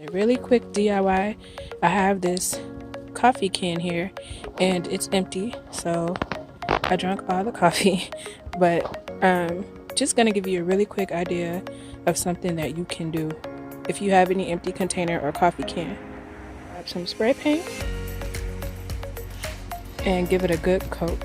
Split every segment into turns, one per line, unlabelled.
A really quick DIY. I have this coffee can here and it's empty, so I drank all the coffee. But just gonna give you a really quick idea of something that you can do if you have any empty container or coffee can. Grab some spray paint and give it a good coat.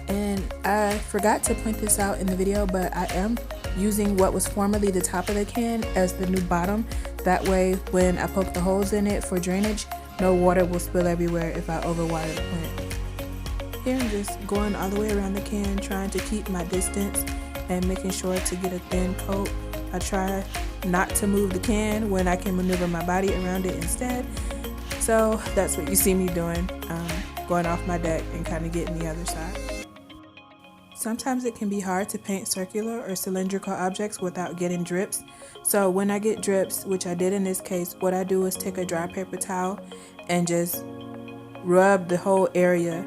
And I forgot to point this out in the video, but I am using what was formerly the top of the can as the new bottom. That way when I poke the holes in it for drainage, no water will spill everywhere if I overwater the plant. Here I'm just going all the way around the can, trying to keep my distance and making sure to get a thin coat. I try not to move the can when I can maneuver my body around it instead. So that's what you see me doing, going off my deck and kind of getting the other side. Sometimes it can be hard to paint circular or cylindrical objects without getting drips. So when I get drips, which I did in this case, what I do is take a dry paper towel and just rub the whole area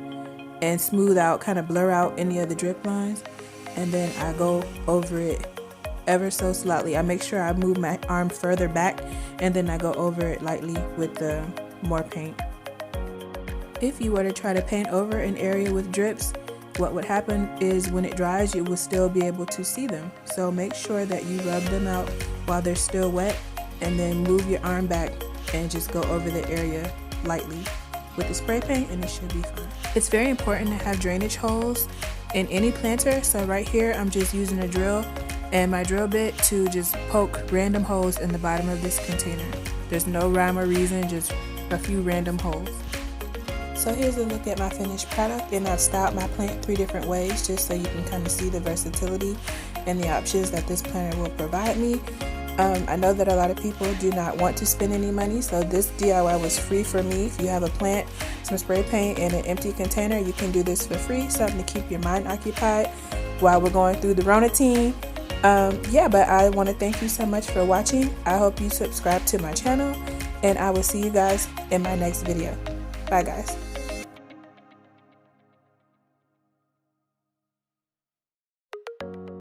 and smooth out, kind of blur out any of the drip lines. And then I go over it ever so slightly. I make sure I move my arm further back and then I go over it lightly with the more paint. If you were to try to paint over an area with drips, what would happen is when it dries, you will still be able to see them. So make sure that you rub them out while they're still wet and then move your arm back and just go over the area lightly with the spray paint and it should be fine. It's very important to have drainage holes in any planter. So right here, I'm just using a drill and my drill bit to just poke random holes in the bottom of this container. There's no rhyme or reason, just a few random holes. So here's a look at my finished product, and I've styled my plant 3 different ways just so you can kind of see the versatility and the options that this planter will provide me. I know that a lot of people do not want to spend any money, so this DIY was free for me. If you have a plant, some spray paint, and an empty container, you can do this for free, something to keep your mind occupied while we're going through the Ronatine. But I want to thank you so much for watching. I hope you subscribe to my channel, and I will see you guys in my next video. Bye guys.